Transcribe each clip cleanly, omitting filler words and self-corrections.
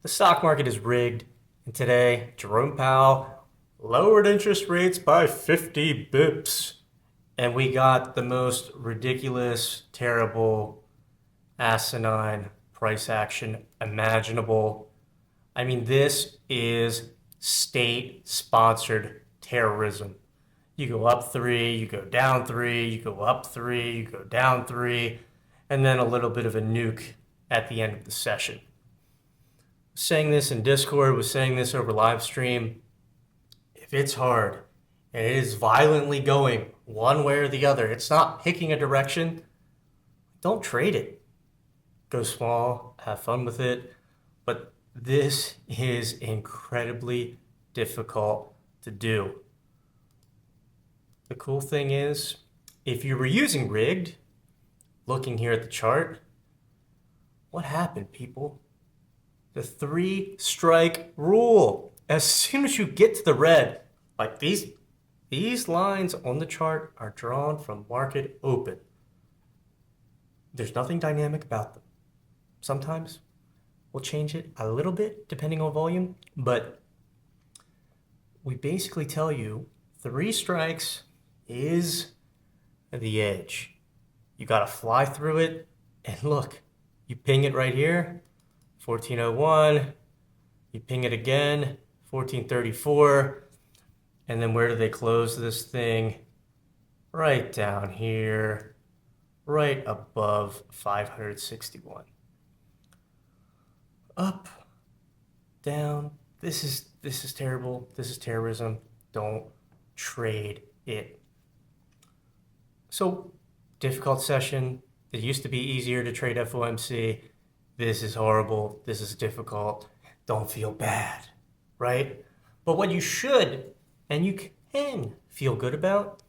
The stock market is rigged, and today Jerome Powell lowered interest rates by 50 bips, and we got the most ridiculous, terrible, asinine price action imaginable. I mean, this is state sponsored terrorism. You go up three, you go down three, you go up three, you go down three, and then a little bit of a nuke at the end of the session. Saying this in Discord, was saying this over live stream. If it's hard and it is violently going one way or the other, it's not picking a direction, don't trade it. Go small, have fun with it. But this is incredibly difficult to do. The cool thing is, if you were using rigged, looking here at the chart, what happened, people? The 3-strike rule. As soon as you get to the red, like these lines on the chart are drawn from market open. There's nothing dynamic about them. Sometimes we'll change it a little bit depending on volume, but we basically tell you 3 strikes is the edge. You got to fly through it, and look, you ping it right here, 1401, you ping it again, 1434, and then where do they close this thing? Right down here, right above 561. Up, down, this is terrible, this is terrorism, don't trade it. So, difficult session. It used to be easier to trade FOMC. This is horrible, this is difficult, don't feel bad, right? But what you should, and you can feel good about,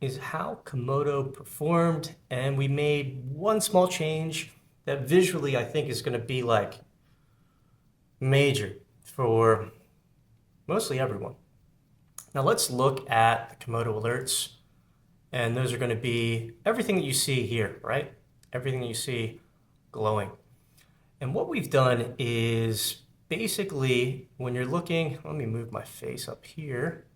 is how Komodo performed, and we made one small change that visually I think is going to be like major for mostly everyone. Now let's look at the Komodo alerts, and those are going to be everything that you see here, right? Everything that you see glowing. And what we've done is basically when you're looking, let me move my face up here.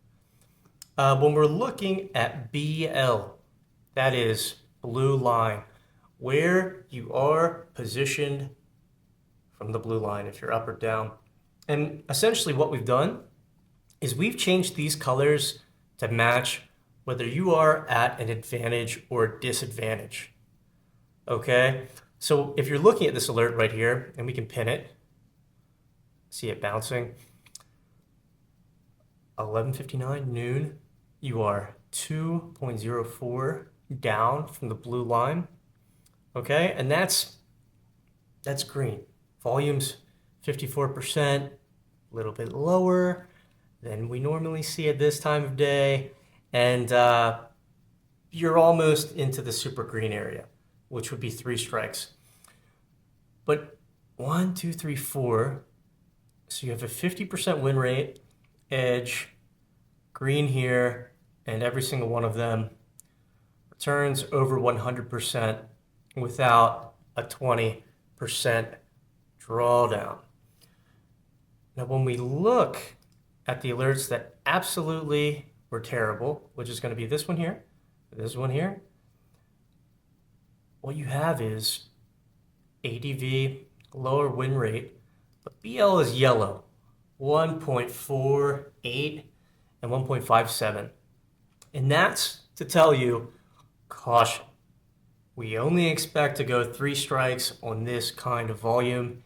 When we're looking at BL, that is blue line, where you are positioned from the blue line, if you're up or down. And essentially what we've done is we've changed these colors to match whether you are at an advantage or a disadvantage. Okay? So if you're looking at this alert right here, and we can pin it, see it bouncing, 11:59 noon, you are 2.04 down from the blue line. Okay? And that's green. Volume's 54%, a little bit lower than we normally see at this time of day. And you're almost into the super green area, which would be 3 strikes. But 1, 2, 3, 4. So you have a 50% win rate, edge, green here, and every single one of them returns over 100% without a 20% drawdown. Now, when we look at the alerts that absolutely were terrible, which is going to be this one here, what you have is ADV, lower win rate, but BL is yellow, 1.48 and 1.57. And that's to tell you, caution. We only expect to go 3 strikes on this kind of volume,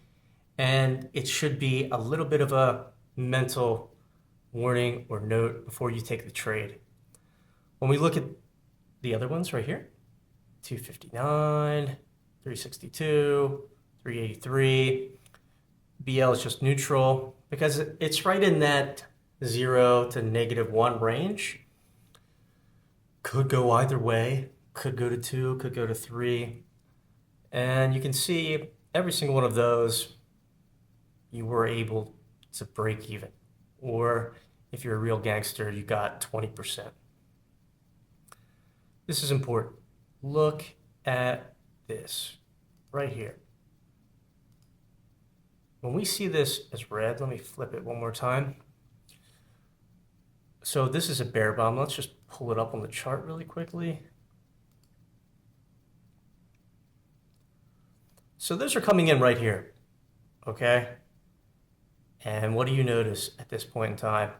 and it should be a little bit of a mental warning or note before you take the trade. When we look at the other ones right here, 259, 362, 383, BL is just neutral because it's right in that 0 to -1 range. Could go either way, could go to 2, could go to 3. And you can see every single one of those, you were able to break even. Or if you're a real gangster, you got 20%. This is important. Look at this right here. when we see this as red, let me flip it one more time. So this is a bear bottom. Let's just pull it up on the chart really quickly. So those are coming in right here, okay? And what do you notice at this point in time?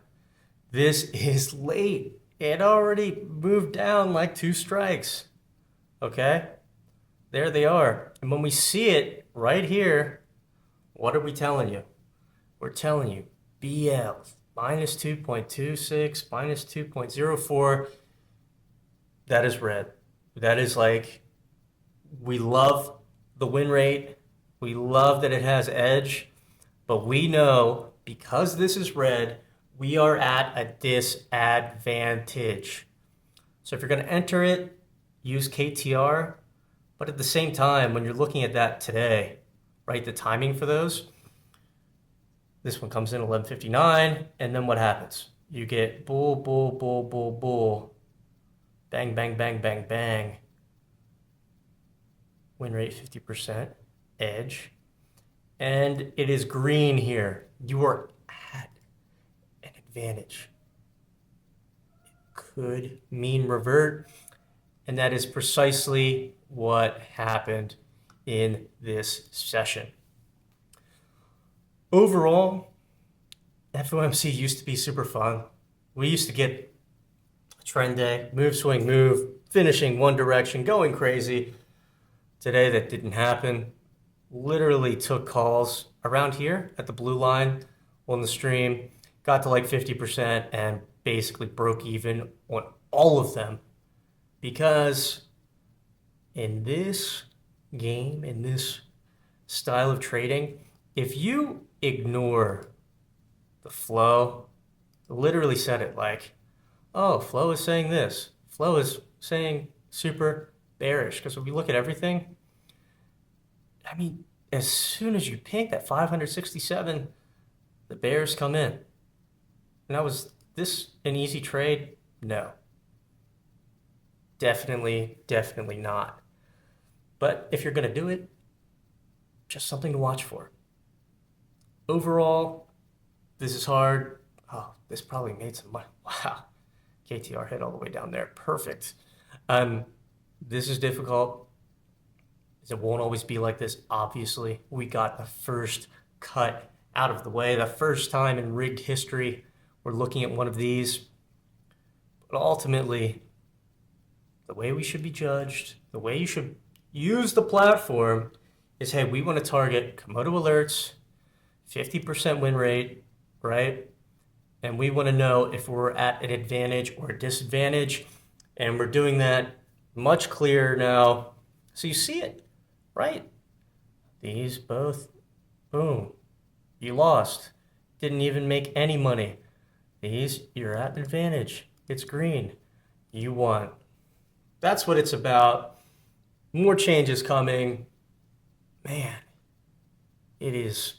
This is late. It already moved down like 2 strikes, okay? There they are. And when we see it right here, what are we telling you? We're telling you BL minus 2.26, minus 2.04. That is red. That is like, we love the win rate. We love that it has edge, but we know because this is red, we are at a disadvantage. So if you're going to enter it, use KTR. But at the same time, when you're looking at that today, right, the timing for those, this one comes in 11:59, and then what happens? You get bull, bull, bull, bull, bull, bang, bang, bang, bang, bang. Win rate 50%, edge, and it is green here. You are at an advantage. It could mean revert, and that is precisely what happened in this session. Overall, FOMC used to be super fun. We used to get a trend day, move, swing, move, finishing one direction, going crazy. Today that didn't happen. Literally took calls around here at the blue line on the stream, got to like 50% and basically broke even on all of them, because in this game, in this style of trading, if you ignore the flow, literally said it like, oh, flow is saying this, flow is saying super bearish, because if we look at everything, I mean, as soon as you pink that 567, the bears come in. And was this an easy trade? No. Definitely not. But if you're going to do it, just something to watch for. Overall, this is hard. Oh, this probably made some money. Wow. KTR hit all the way down there. Perfect. This is difficult. It won't always be like this. Obviously, we got the first cut out of the way. The first time in rigged history we're looking at one of these. But ultimately, the way we should be judged, the way you should use the platform is, hey, we want to target Komodo alerts, 50% win rate, right? And we want to know if we're at an advantage or a disadvantage. And we're doing that much clearer now. So you see it, right? These both, boom, you lost. Didn't even make any money. These, you're at an advantage. It's green. You won. That's what it's about. More changes coming. Man, it is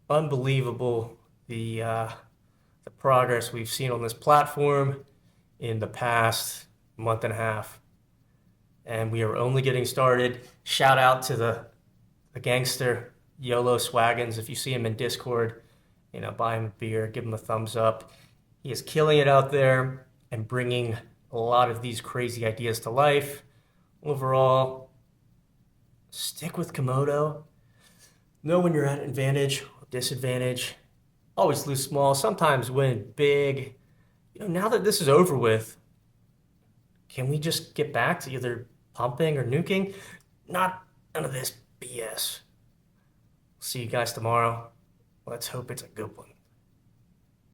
unbelievable the progress we've seen on this platform in the past month and a half. And we are only getting started. Shout out to the gangster, YOLO Swaggins. If you see him in Discord, buy him a beer, give him a thumbs up. He is killing it out there and bringing a lot of these crazy ideas to life. Overall, stick with Komodo. Know when you're at an advantage or disadvantage. Always lose small, sometimes win big. Now that this is over with, can we just get back to either pumping or nuking? None of this BS. See you guys tomorrow. Let's hope it's a good one.